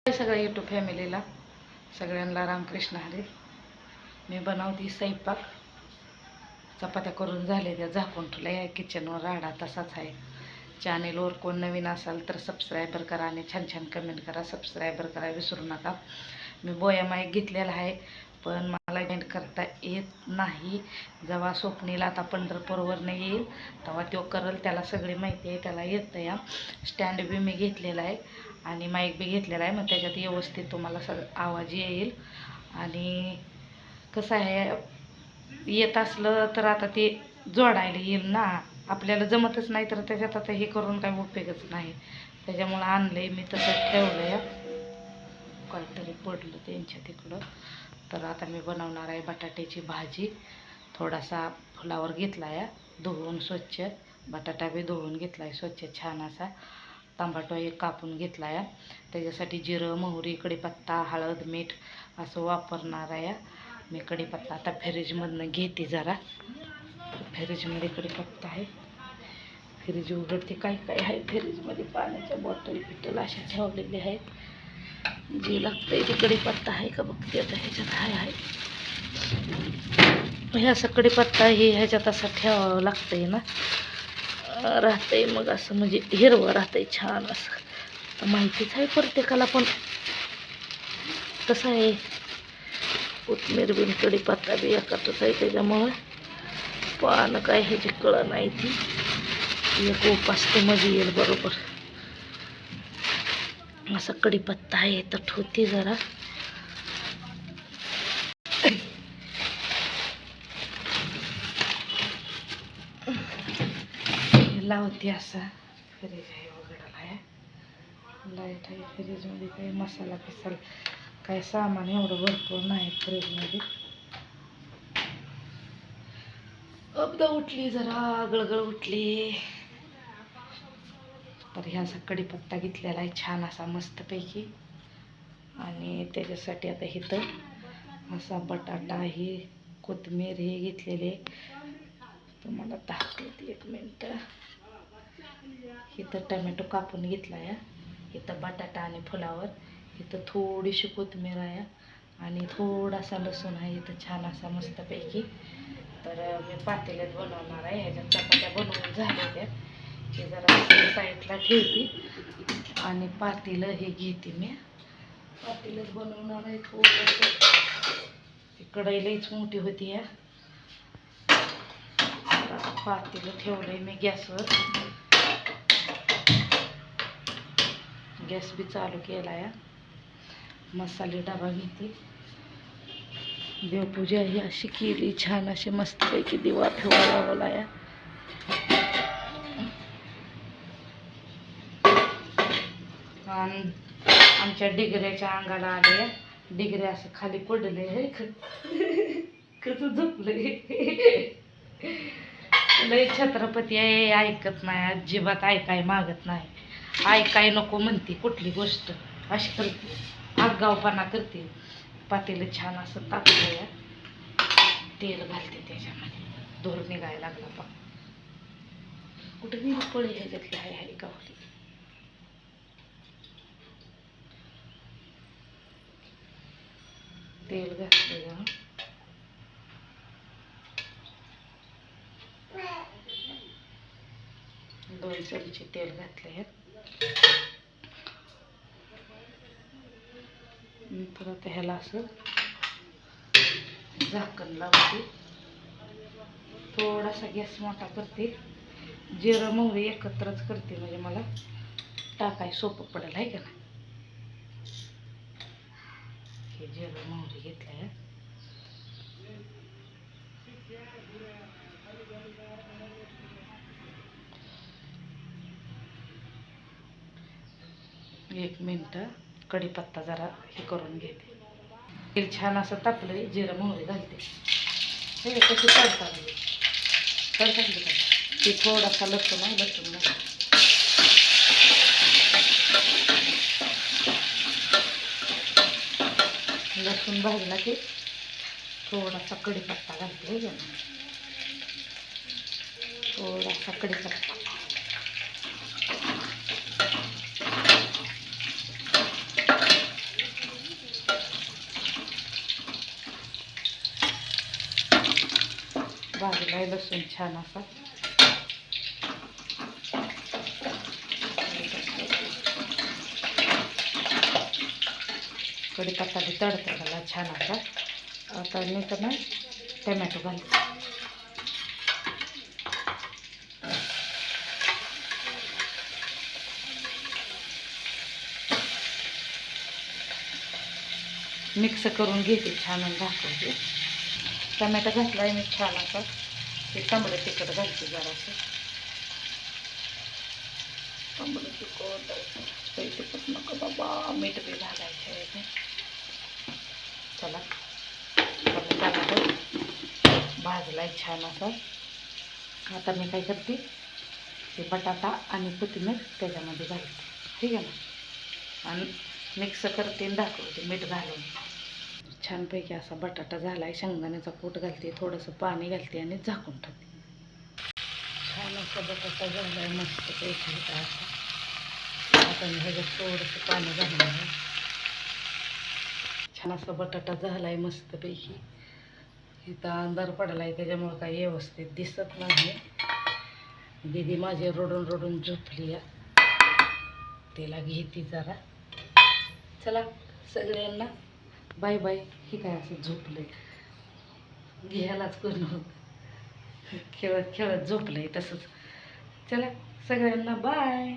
सगळ्या यूट्यूब फॅमिलीला सगळ्यांना रामकृष्ण हरी. मी बनवते स्वयंपाक. चपात्या करून झाले, त्या झाकून ठेवल्या. या किचनवर राडा तसाच आहे. चॅनेलवर कोण नवीन असाल तर सबस्क्रायबर करा आणि छान छान कमेंट करा. सबस्क्रायबर करा विसरू नका. मी बोया माईक घेतलेला आहे, पण मला जॉईन करता येत नाही. जेव्हा स्वप्नीला आता पंढरपूरवरनं येईल तेव्हा तो करल. त्याला सगळी माहिती आहे, त्याला येतं. या स्टँड बी मी घेतलेला आहे आणि माईक बी घेतलेला आहे. मग त्याच्यात व्यवस्थित तुम्हाला सगळं आवाज येईल. आणि कसं आहे, येत असलं तर आता ते जोडायला येईल ना. आपल्याला जमतच नाही तर त्याच्यात आता हे करून काही उपयोगच नाही. त्याच्यामुळं आणलंय मी, तसंच ठेवलं या. काहीतरी पडलं त्यांच्या तिकडं. तर आता मी बनवणार आहे बटाट्याची भाजी. थोडासा फुलावर घेतला या धुवून स्वच्छ. बटाटा बी धुवून घेतला आहे स्वच्छ छान असा. टमाटो एक कापून घेतला आहे. त्याच्यासाठी जिरं, मोहरी, कढीपत्ता, हळद, मीठ असं वापरणार आहे मी. कढीपत्ता आता फ्रीजमधनं घेते जरा. फ्रीजमध्ये कढीपत्ता आहे. फ्रीज उघडते, काय काय आहे फ्रीजमध्ये. पाण्याच्या बॉटल पिटल अशा ठेवलेल्या आहेत. जे लागतंय ते कढीपत्ता आहे का बघते आता. ह्याच्यात आहे हे असं कढीपत्ता हे ह्याच्यात असं ठेवावं लागतंय ना. राहतंय मग असं, म्हणजे हिरवं राहतंय छान असं. माहितीच आहे प्रत्येकाला, पण कसं आहे कोथिंबीर बिन कढीपत्ता बी एकातच आहे. त्याच्यामुळं पानं काय ह्याची कळं नाही. ती एक उपास ते मध्ये येईल बरोबर. असा कढीपत्ता आहे तर ठेवते जरा. लावते असा. फ्रीज आहे उघडायला आहे, लाईट आहे फ्रीजमध्ये. काही मसाला पिसाला काही सामान एवढं भरपूर नाही फ्रीजमध्ये. अपदा उठली जरा, गळगळ उठली. तर ह्या असा कढीपत्ता घेतलेला आहे छान असा मस्तपैकी. आणि त्याच्यासाठी आता इथं असा बटाटा आहे, कोथिंबीर हे घेतलेले. तुम्हाला दाखवते एक मिनटं. इथं टमॅटो कापून घेतला आहे. इथं बटाटा आणि फुलावर. इथं थोडीशी कोथिंबीर आहे आणि थोडासा लसूण आहे इथं छान असा मस्तपैकी. तर मी पातेल्यात बनवणार आहे. ह्याच्यात चपात्या बनवून झालेल्या हे जरा साईडला ठेवते आणि पातेलं हे घेते मी. पातेलच बनवणार आहे थोडंसं. कढई लईच मोठी होती या. पातेलं ठेवलंय मी गॅसवर. गॅस बी चालू केला या. मसाले डबा घेते. देवपूजा ही अशी केली छान अशी मस्तपैकी. दिवा ठेवा लावला या. आमच्या डिगऱ्याच्या अंगाला आले. डिगऱ्या असं खाली पडले आहे. कसं झोपलंय. लय छत्रपती आहे, ऐकत नाही अजिबात. ऐकाय मागत नाही. ऐकाय नको म्हणते कुठली गोष्ट. अशी करते, आगाऊपणा करते. पातेलं छान असं तापलं या. तेल घालते त्याच्यामध्ये. धूर निघायला लागला पा. कुठं मी पळे ह्याच्यातली हाय हाय गावली. तेल घातलं. 2 चमचे तेल घातले. नंतर आता ह्याला असं झाकण लावते. थोडासा गॅस मोठा करते. जिरं मोहरी एकत्रच करते म्हणजे मला टाकाय सोपं पडेल आहे का ना. हे जिरं मोहरी घेतलंय. एक मिनटं कढीपत्ता जरा हे करून घेते. तेल छान असं तापलंय. जिरं मोहरी घालते. हे कशी तडकावली का ते. थोडासा लसूण आहे, लसूण घालते. लसूण भाजला की थोडासा कढीपत्ता घालते. थोडासा कढीपत्ता. टाकलाय लसूण छान असा. कढीपत्ता बी तडतडला छान असा. आता मी तर ना टमॅटो घालते. मिक्स करून घेते छान आणि दाखवते. टमॅटो घातलाय मी छान असा. ते तांबडं तिखट घालते जरासं. तांबडं तिखट नको बाबा, मीठ बी घालायचं आहे. चला टमॅटो भाजलाय छान असा. आता मी काय करते, ते बटाटा आणि कोथिंबीर त्याच्यामध्ये घालते. ठीक आहे ना. आणि मिक्स करते आणि दाखवते मीठ घालून. छानपैकी असा बटाटा झालाय. शेंगदाण्याचा कूट घालते, थोडंसं पाणी घालते आणि झाकून ठेवते. छान असा बटाटा झालाय मस्तपैकी असा. आता मी ह्याच्यात थोडंसं पाणी घालणार आहे. छान असा बटाटा झालाय मस्तपैकी. इथं अंधार पडलाय त्याच्यामुळं काही व्यवस्थित दिसत नाही. दीदी माझी रडून रडून झोपली या. तिला घेते जरा. चला सगळ्यांना बाय बाय. ही काय असं झोपलंय, घ्यायलाच करून खेळत खेळत झोपलंय तसंच. चला सगळ्यांना बाय.